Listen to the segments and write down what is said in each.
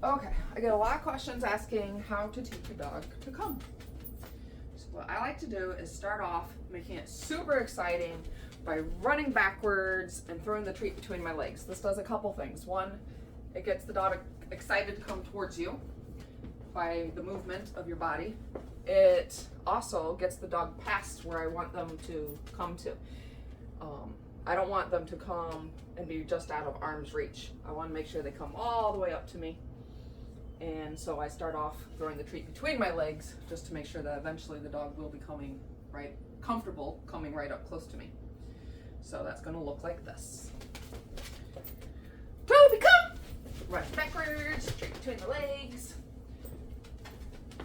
Okay, I get a lot of questions asking how to teach a dog to come. So what I like to do is start off making it super exciting by running backwards and throwing the treat between my legs. This does a couple things. One, it gets the dog excited to come towards you by the movement of your body. It also gets the dog past where I want them to come to. I don't want them to come and be just out of arm's reach. I want to make sure they come all the way up to me. And so I start off throwing the treat between my legs just to make sure that eventually the dog will be coming comfortable coming right up close to me. So that's going to look like this. Toby, come! Run backwards, treat between the legs.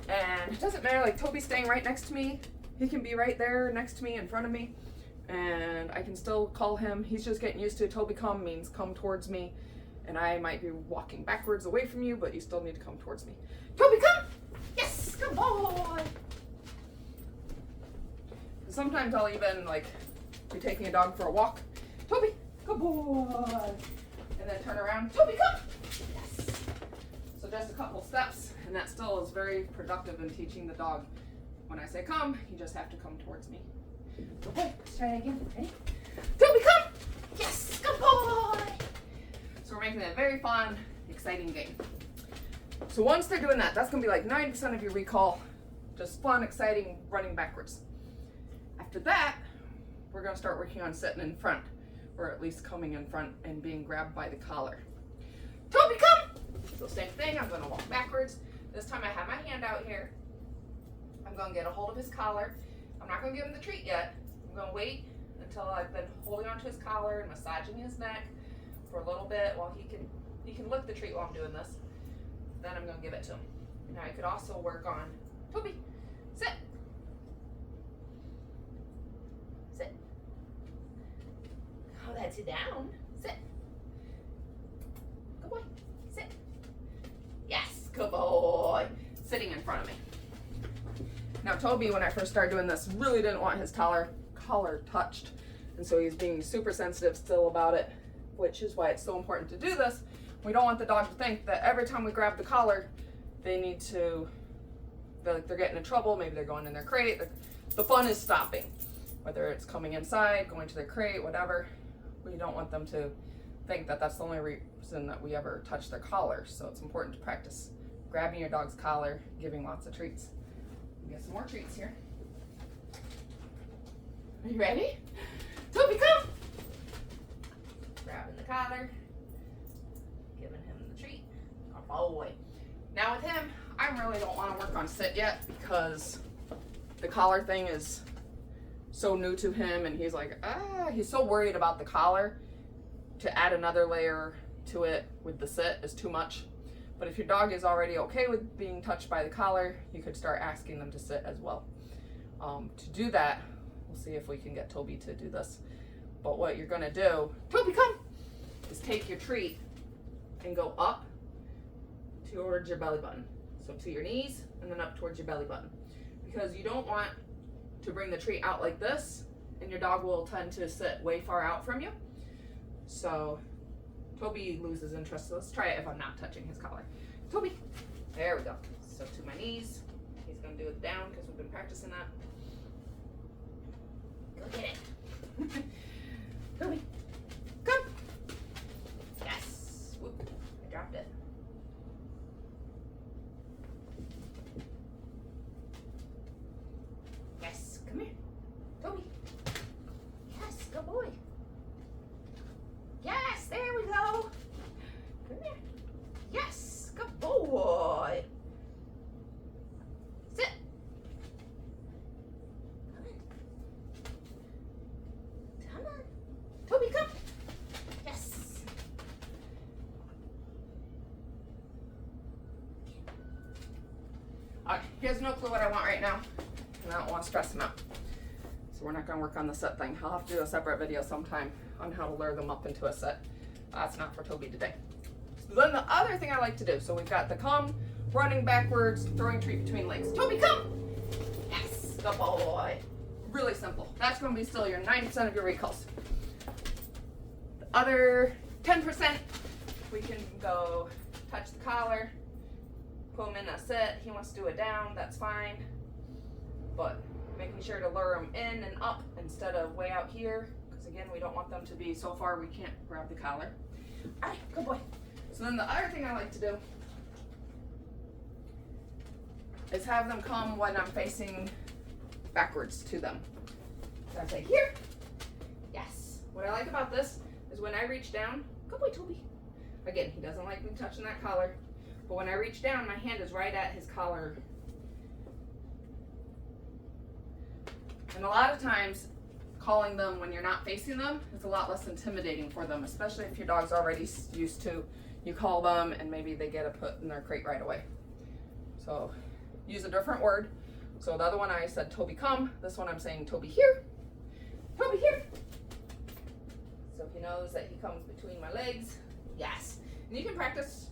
And it doesn't matter, like Toby's staying right next to me. He can be right there next to me, in front of me. And I can still call him. He's just getting used to it. Toby come means come towards me. And I might be walking backwards away from you, but you still need to come towards me. Toby, come! Yes, good boy! Sometimes I'll even be taking a dog for a walk. Toby, good boy! And then turn around. Toby, come! Yes! So just a couple steps, and that still is very productive in teaching the dog. When I say come, you just have to come towards me. Good boy. Let's try it again. Ready? Toby, come! Yes, good boy! So we're making it a very fun, exciting game. So once they're doing that, that's gonna be like 90% of your recall. Just fun, exciting, running backwards. After that, we're gonna start working on sitting in front, or at least coming in front and being grabbed by the collar. Toby, come! So same thing, I'm gonna walk backwards. This time I have my hand out here. I'm gonna get a hold of his collar. I'm not gonna give him the treat yet. I'm gonna wait until I've been holding onto his collar and massaging his neck for a little bit while he can lick the treat while I'm doing this. Then I'm gonna give it to him. Now I could also work on, Toby, sit. Sit. Oh, that's it down. Sit. Good boy. Sit. Yes, good boy. Sitting in front of me. Now Toby, when I first started doing this, really didn't want his collar touched. And so he's being super sensitive still about it, which is why it's so important to do this. We don't want the dog to think that every time we grab the collar, they need to, they're getting in trouble, maybe they're going in their crate. The fun is stopping. Whether it's coming inside, going to their crate, whatever. We don't want them to think that that's the only reason that we ever touch their collar. So it's important to practice grabbing your dog's collar, giving lots of treats. We get some more treats here. Are you ready? Toby, come! Grabbing the collar, giving him the treat. Oh boy. Now with him, I really don't want to work on sit yet because the collar thing is so new to him, and he's so worried about the collar. To add another layer to it with the sit is too much. But if your dog is already okay with being touched by the collar, you could start asking them to sit as well. To do that, we'll see if we can get Toby to do this. But what you're gonna do, Toby, come, is take your treat and go up towards your belly button. So to your knees and then up towards your belly button. Because you don't want to bring the treat out like this, and your dog will tend to sit way far out from you. So Toby loses interest. So let's try it if I'm not touching his collar. Toby, there we go. So to my knees, he's gonna do it down because we've been practicing that. Go get it. Toby, come. Yes. Whoop, I dropped it. Yes, come here. Toby. Yes, good boy. Yes, there we go. Come here. Yes, good boy. Sit. Come on. Toby, come. Yes. All right, he has no clue what I want right now, and I don't want to stress him out. So we're not going to work on the sit thing. I'll have to do a separate video sometime on how to lure them up into a sit. That's not for Toby today. So then the other thing I like to do, so we've got the come, running backwards, throwing treat between legs. Toby, come! Yes, good boy. Really simple. That's going to be still your 90% of your recalls. The other 10%, we can go touch the collar, put him in a sit. He wants to do it down, that's fine. But making sure to lure them in and up instead of way out here, because again, we don't want them to be so far we can't grab the collar. All right, good boy. So then the other thing I like to do is have them come when I'm facing backwards to them. So I say, here, yes. What I like about this is when I reach down, good boy, Toby. Again, he doesn't like me touching that collar, but when I reach down, my hand is right at his collar. And a lot of times, calling them when you're not facing them is a lot less intimidating for them, especially if your dog's already used to, you call them and maybe they get a put in their crate right away. So use a different word. So the other one I said, Toby, come. This one I'm saying, Toby, here. Toby, here. So if he knows that he comes between my legs, yes. And you can practice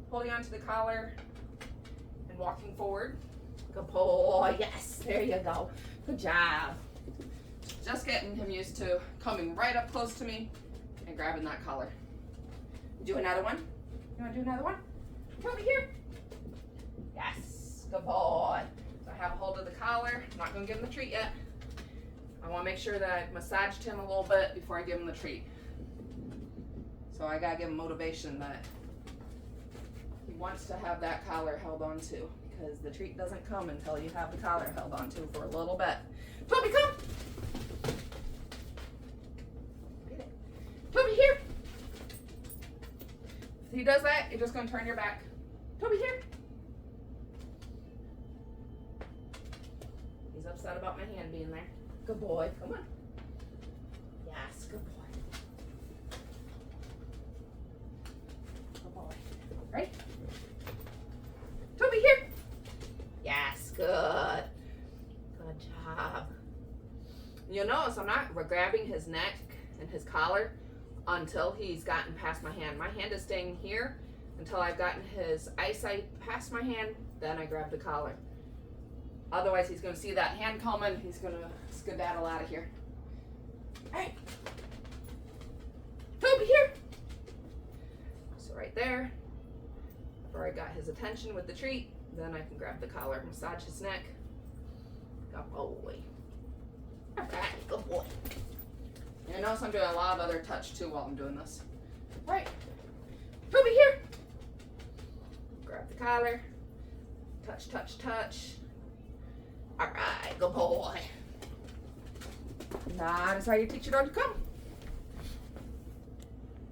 holding onto the collar and walking forward. Good boy, yes, there you go. Good job. Just getting him used to coming right up close to me and grabbing that collar. Do another one. You want to do another one? Toby, here. Yes, good boy. So I have a hold of the collar. I'm not going to give him the treat yet. I want to make sure that I've massaged him a little bit before I give him the treat. So I got to give him motivation that he wants to have that collar held on to, because the treat doesn't come until you have the collar held on to for a little bit. Toby, come. Toby, here. If he does that, you're just going to turn your back. Toby, here. He's upset about my hand being there. Good boy. Come on. Yes, good boy. Good boy. Right? Toby, here. Yes, good. Good job. You'll notice I'm not grabbing his neck and his collar until he's gotten past my hand. My hand is staying here until I've gotten his eyesight past my hand, then I grab the collar. Otherwise, he's going to see that hand coming. He's going to skedaddle out of here. All right. Toby, here. So right there, where I got his attention with the treat, then I can grab the collar, massage his neck. Good boy. All right, good boy. And notice I'm doing a lot of other touch too while I'm doing this. All right. Toby, here. Grab the collar. Touch, touch, touch. All right, good boy. That is how you teach your dog to come.